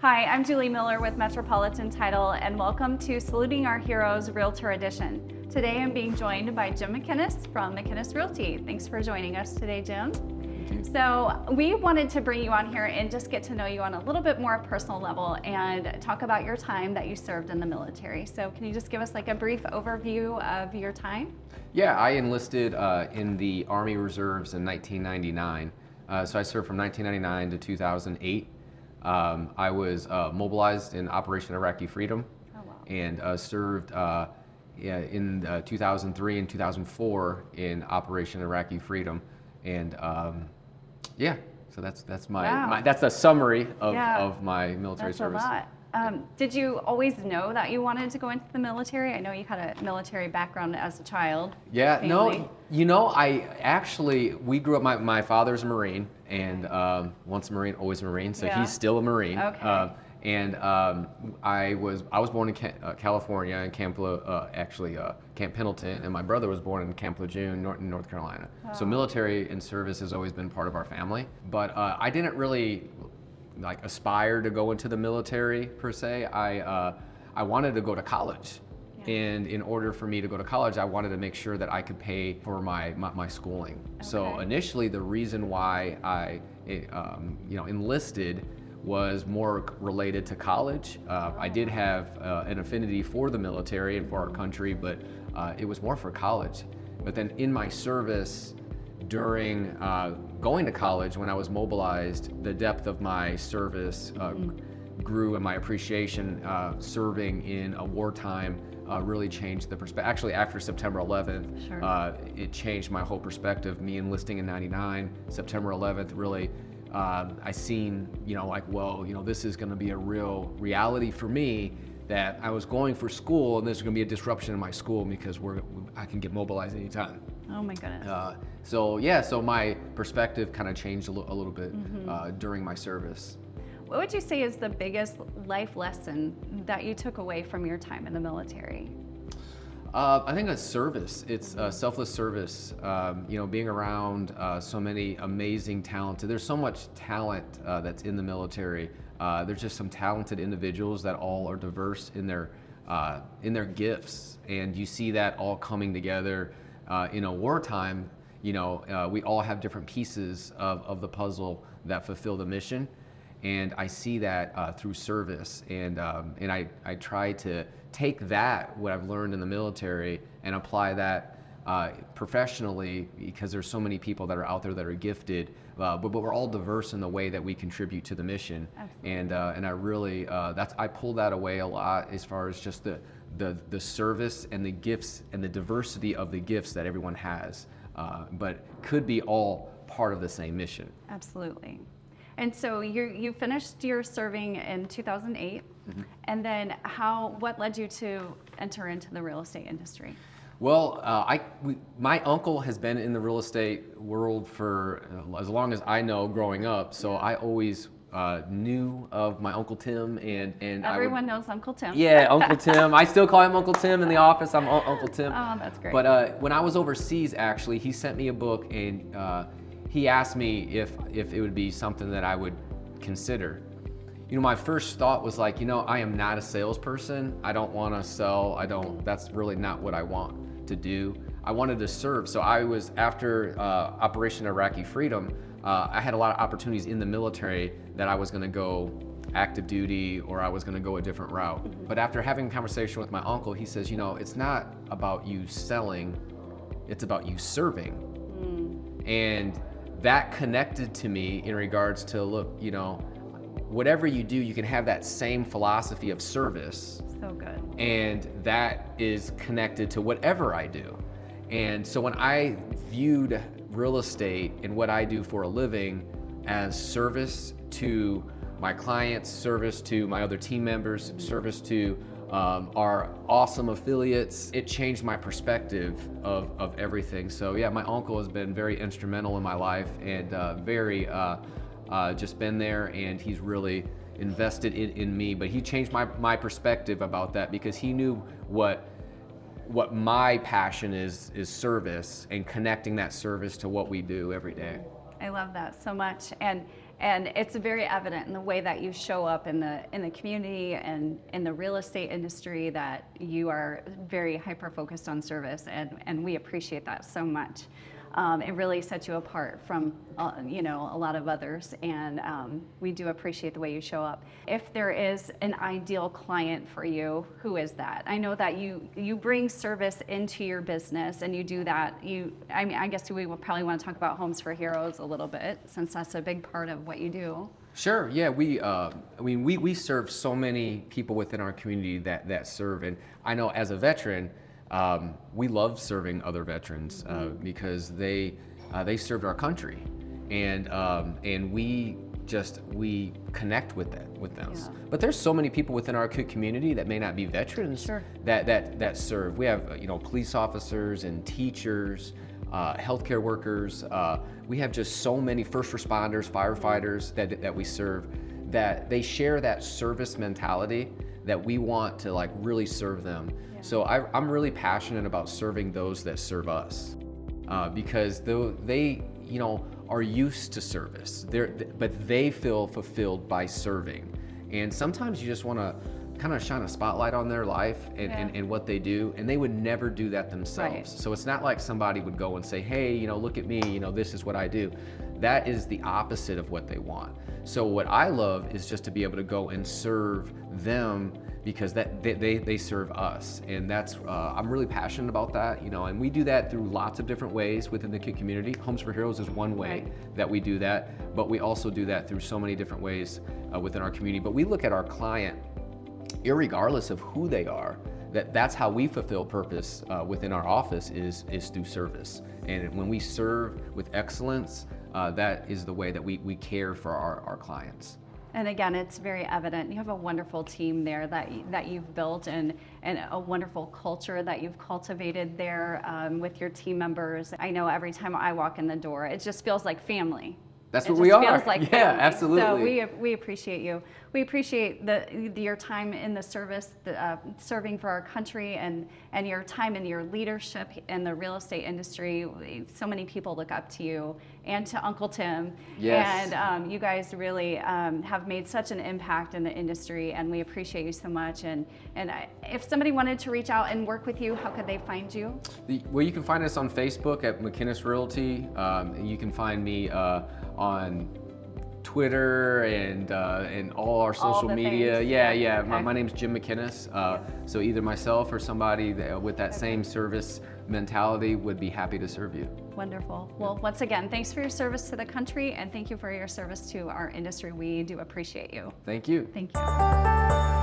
Hi, I'm Julie Miller with Metropolitan Title, and welcome to Saluting Our Heroes Realtor Edition. Today I'm being joined by Jim McKinnies from McKinnies Realty. Thanks for joining us today, Jim. So we wanted to bring you on here and just get to know you on a little bit more personal level and talk about your time that you served in the military. So can you just give us like a brief overview of your time? Yeah, I enlisted in the Army Reserves in 1999. So I served from 1999 to 2008. I was mobilized in Operation Iraqi Freedom. Oh, wow. And served in 2003 and 2004 in Operation Iraqi Freedom. And so that's my that's a summary of my military service. That's a lot. Did you always know that you wanted to go into the military? I know you had a military background as a child. Yeah, family. no, we grew up, my father's a Marine, and once a Marine, always a Marine, so he's still a Marine. Okay. I was born in California, in Camp Pendleton, and my brother was born in Camp Lejeune, North Carolina. Oh. So military and service has always been part of our family, but I didn't really aspire to go into the military per se. I wanted to go to college. Yeah. And in order for me to go to college, I wanted to make sure that I could pay for my schooling. Okay. So initially the reason why I enlisted was more related to college. I did have an affinity for the military and for our country, but it was more for college. But then in my service, during going to college, when I was mobilized, the depth of my service grew, and my appreciation serving in a wartime really changed the perspective. Actually, after September 11th, sure. It changed my whole perspective. Me enlisting in '99, September 11th really, I seen, this is going to be a real reality for me, that I was going for school and there's going to be a disruption in my school because I can get mobilized anytime. Oh my goodness. So my perspective kind of changed a little bit during my service. What would you say is the biggest life lesson that you took away from your time in the military? I think it's service. It's selfless service. Being around so many amazing, talented. There's so much talent that's in the military. There's just some talented individuals that all are diverse in their gifts, and you see that all coming together in a wartime. We all have different pieces of the puzzle that fulfill the mission. And I see that through service, and I try to take what I've learned in the military and apply that professionally, because there's so many people that are out there that are gifted, but we're all diverse in the way that we contribute to the mission. Absolutely. And I really I pull that away a lot as far as just the service and the gifts and the diversity of the gifts that everyone has, but could be all part of the same mission. Absolutely. And so you finished your serving in 2008, and then what led you to enter into the real estate industry? Well, my uncle has been in the real estate world for as long as I know growing up, so I always knew of my Uncle Tim, and everyone knows Uncle Tim. Yeah, Uncle Tim. I still call him Uncle Tim in the office. I'm Uncle Tim. Oh, that's great. But when I was overseas, actually, he sent me a book, and he asked me if it would be something that I would consider. My first thought was I am not a salesperson. I don't want to sell. That's really not what I want to do. I wanted to serve. So I was, after Operation Iraqi Freedom, I had a lot of opportunities in the military that I was going to go active duty, or I was going to go a different route. But after having a conversation with my uncle, he says, it's not about you selling, it's about you serving. And that connected to me in regards to, look, whatever you do, you can have that same philosophy of service. So good. And that is connected to whatever I do. And so when I viewed real estate and what I do for a living as service to my clients, service to my other team members, service to our awesome affiliates, it changed my perspective of everything. So yeah, my uncle has been very instrumental in my life, and very just been there, and he's really invested in me. But he changed my perspective about that, because he knew what my passion is service, and connecting that service to what we do every day. I love that so much. And And it's very evident in the way that you show up in the community and in the real estate industry that you are very hyper focused on service, and we appreciate that so much. It really sets you apart from a lot of others, and we do appreciate the way you show up. If there is an ideal client for you, who is that? I know that you bring service into your business, and you do that. I guess we will probably want to talk about Homes for Heroes a little bit, since that's a big part of what you do. Sure. Yeah. We serve so many people within our community that serve, and I know as a veteran, we love serving other veterans because they served our country, and we connect with them. Yeah. But there's so many people within our community that may not be veterans. Sure. that serve. We have police officers and teachers, healthcare workers. We have just so many first responders, firefighters that we serve, that they share that service mentality that we want to like really serve them. Yeah. So I'm really passionate about serving those that serve us, because they are used to service. But they feel fulfilled by serving, and sometimes you just want to kind of shine a spotlight on their life and what they do, and they would never do that themselves. Right. So it's not like somebody would go and say, hey, look at me, this is what I do. That is the opposite of what they want. So what I love is just to be able to go and serve them, because they serve us, and that's I'm really passionate about that, and we do that through lots of different ways within the community. Homes for Heroes is one way that we do that, but we also do that through so many different ways within our community. But we look at our client, irregardless of who they are, that's how we fulfill purpose within our office is through service. And when we serve with excellence, that is the way that we care for our clients. And again, it's very evident. You have a wonderful team there that you've built, and a wonderful culture that you've cultivated there with your team members. I know every time I walk in the door, it just feels like family. That's what we are. Feels like yeah, family. absolutely. So we appreciate you. We appreciate your time in the service, serving for our country, and your time in your leadership in the real estate industry. So many people look up to you and to Uncle Tim. Yes. And you guys really have made such an impact in the industry, and we appreciate you so much. And if somebody wanted to reach out and work with you, how could they find you? Well, you can find us on Facebook at McKinnies Realty. You can find me on Twitter and all our social media. Things. Yeah. Okay. My name's Jim McKinnies. So either myself or somebody with that same service mentality would be happy to serve you. Wonderful. Well, once again, thanks for your service to the country, and thank you for your service to our industry. We do appreciate you. Thank you. Thank you.